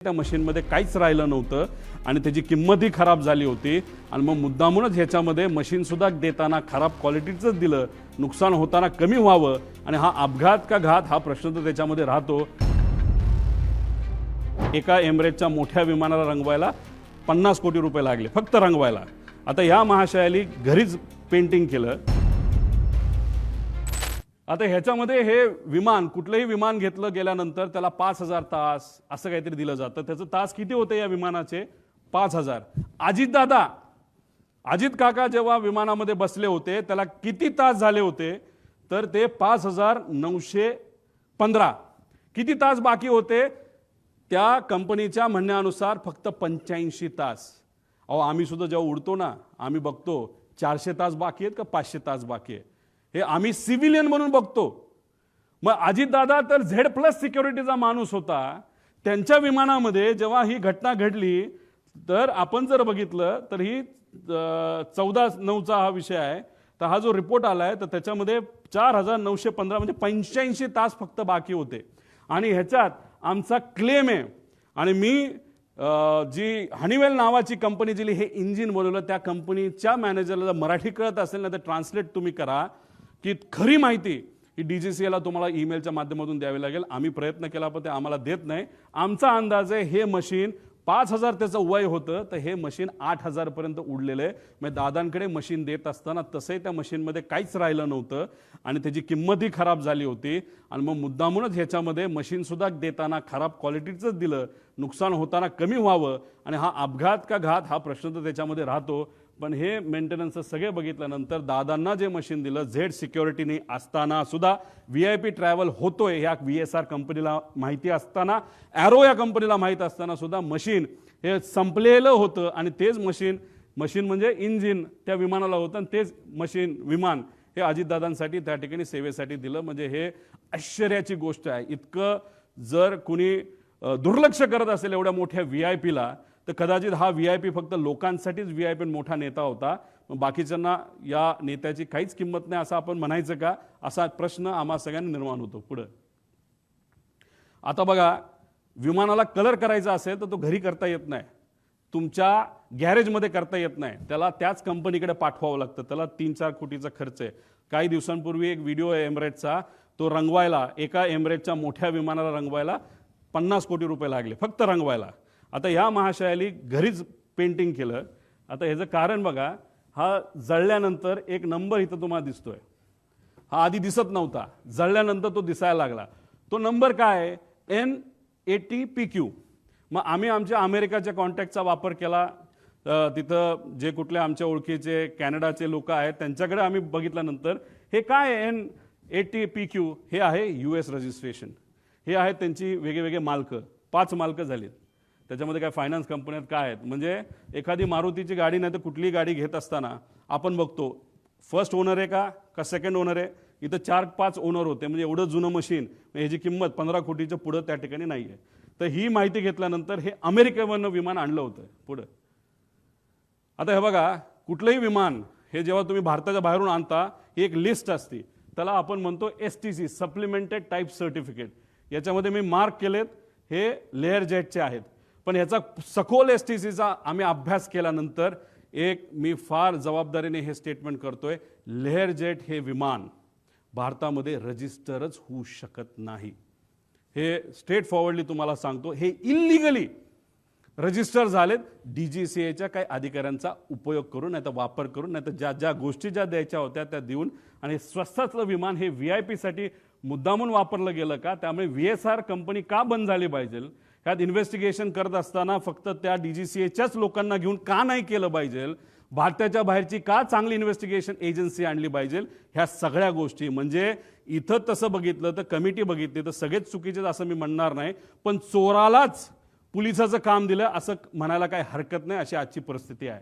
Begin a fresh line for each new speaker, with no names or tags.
त्या मशीनमध्ये काहीच राहिलं नव्हतं आणि त्याची किंमतही खराब झाली होती आणि मग मुद्दामूनच ह्याच्यामध्ये मशीन सुद्धा देताना खराब क्वालिटीचंच दिलं, नुकसान होताना कमी व्हावं आणि हा अपघात का घात हा प्रश्न तर त्याच्यामध्ये राहतो। एका एमिरेटच्या मोठ्या विमानाला रंगवायला 50 कोटी रुपये लागले फक्त रंगवायला। आता या महाशयाली घरीच पेंटिंग केलं। आता ह्याच्यामध्ये हे विमान कुठलंही विमान घेतलं गेल्यानंतर त्याला 5000 तास असं काहीतरी दिलं जातं। त्याचं तास किती होते या विमानाचे? 5000। अजित काका जेव्हा विमानामध्ये बसले होते त्याला किती तास झाले होते? तर ते 5915। किती तास बाकी होते? त्या कंपनीच्या म्हणण्यानुसार फक्त 85 तास। अहो आम्ही सुद्धा जेव्हा उडतो ना आम्ही बघतो 400 तास बाकी आहेत का 500 तास बाकी आहे, हे आम्ही सिव्हिलियन म्हणून बघतो। मग अजितदादा तर Z+ सिक्युरिटीचा माणूस होता, त्यांच्या विमानामध्ये जेव्हा ही घटना घडली तर आपण जर बघितलं तर ही 14/9चा हा विषय आहे। तर हा जो रिपोर्ट आलाय तर त्याच्यामध्ये 4915 म्हणजे 85 तास फक्त बाकी होते। आणि ह्याच्यात आमचा क्लेम आहे आणि मी जी हनीवेल नावाची कंपनी जिली हे इंजिन बनवलं त्या कंपनीच्या मॅनेजरला मराठी कळत असेल ना तर ट्रान्सलेट तुम्ही करा की खरी माहिती ही DGCA ला तुम्हाला ईमेलच्या माध्यमातून द्यावी लागेल। आम्ही प्रयत्न केला पण ते आम्हाला देत नाही। आमचा अंदाज आहे हे मशीन 5000 त्याचं वय होतं तर हे मशीन 8000 पर्यंत उडलेलं आहे। म्हणजे दादांकडे मशीन देत असताना तसंही त्या मशीनमध्ये काहीच राहिलं नव्हतं आणि त्याची किंमतही खराब झाली होती आणि मग मुद्दामूनच ह्याच्यामध्ये मशीन सुद्धा देताना खराब क्वालिटीचंच दिलं, नुकसान होताना कमी व्हावं आणि हा अपघात का घात हा प्रश्न तर त्याच्यामध्ये राहतो। पण हे मेंटेनन्स सगळे बघितल्यानंतर दादांना जे मशीन दिलं Z सिक्युरिटीने असताना सुद्धा VIP ट्रॅव्हल होतोय ह्या VSR कंपनीला माहिती असताना, ॲरो या कंपनीला माहिती असताना सुद्धा मशीन हे संपलेलं होतं आणि तेच मशीन म्हणजे इंजिन त्या विमानाला होतं आणि तेच विमान हे अजितदादांसाठी त्या ठिकाणी सेवेसाठी दिलं। म्हणजे हे आश्चर्याची गोष्ट आहे। इतकं जर कुणी दुर्लक्ष करत असेल एवढ्या मोठ्या VIP ला तर कदाचित हा VIP फक्त लोकांसाठीच VIP मोठा नेता होता, बाकीच्यांना या नेत्याची काहीच किंमत नाही असं आपण म्हणायचं का? असा प्रश्न आम्हा सगळ्यांना निर्माण होतो। पुढे आता बघा, विमानाला कलर करायचा असेल तर तो घरी करता येत नाही, तुमच्या गॅरेजमध्ये करता येत नाही, त्याला त्याच कंपनीकडे पाठवावं लागतं, त्याला 3-4 कोटीचा खर्च आहे। काही दिवसांपूर्वी एक व्हिडिओ आहे एमिरेटचा, तो रंगवायला एका एमिरेटच्या मोठ्या विमानाला रंगवायला 50 कोटी रुपये लागले फक्त रंगवायला। आता या महाशयाली घरीच पेंटिंग केलं। आता ह्याचं कारण बघा, हा जळल्यानंतर एक नंबर इथं तुम्हाला दिसतोय, हा आधी दिसत नव्हता, जळल्यानंतर तो दिसायला लागला। तो नंबर काय आहे? N80PQ। मग आम्ही आमच्या अमेरिकाच्या कॉन्टॅक्टचा वापर केला, तिथं जे कुठले आमच्या ओळखीचे कॅनडाचे लोक आहेत त्यांच्याकडे आम्ही बघितल्यानंतर हे काय आहे N80PQ, हे आहे US रजिस्ट्रेशन, हे आहेत त्यांची वेगवेगळे मालक, 5 मालक झालीत। त्याच्यामध्ये काय फायनान्स कंपन्यात काय आहेत, म्हणजे एखादी मारुतीची गाडी नाही तर कुठलीही गाडी घेत असताना आपण बघतो फर्स्ट ओनर आहे का सेकंड ओनर आहे। इथं 4-5 ओनर होते, म्हणजे एवढं जुनं मशीन, ह्याची किंमत 15 कोटीच्या पुढं त्या ठिकाणी नाही आहे। तर ही माहिती घेतल्यानंतर हे अमेरिकेवरनं विमान आणलं होतं पुढं। आता हे बघा, कुठलंही विमान हे जेव्हा तुम्ही भारताच्या बाहेरून आणता ही एक लिस्ट असते, त्याला आपण म्हणतो STC सप्लिमेंटेड टाईप सर्टिफिकेट। याच्यामध्ये मी मार्क केलेत, हे लेअर जेटचे आहेत, पण याचा सखोल STCचा आम्ही अभ्यास केल्यानंतर एक मी फार जबाबदारीने हे स्टेटमेंट करतोय, लेअर जेट हे विमान भारतामध्ये रजिस्टरच होऊ शकत नाही। हे स्ट्रेट फॉरवर्डली तुम्हाला सांगतो, हे इल्लीगली रजिस्टर झालेत DGCAच्या काही अधिकाऱ्यांचा उपयोग करून, नाही तर वापर करून, नाही तर ज्या गोष्टी ज्या द्यायच्या होत्या त्या देऊन। आणि स्वस्तातलं विमान हे VIP साठी मुद्दामून वापरलं गेलं का? त्यामुळे VSR कंपनी का बंद झाली पाहिजे? ह्यात इन्व्हेस्टिगेशन करत असताना फक्त त्या DGCAच्याच लोकांना घेऊन का नाही केलं पाहिजे? भारताच्या बाहेरची का चांगली इन्व्हेस्टिगेशन एजन्सी आणली पाहिजे? ह्या सगळ्या गोष्टी, म्हणजे इथं तसं बघितलं तर कमिटी बघितली तर सगळेच चुकीचे असं मी म्हणणार नाही, पण चोरालाच पोलिसाचं काम दिलं असं म्हणायला काही हरकत नाही, अशी आजची परिस्थिती आहे।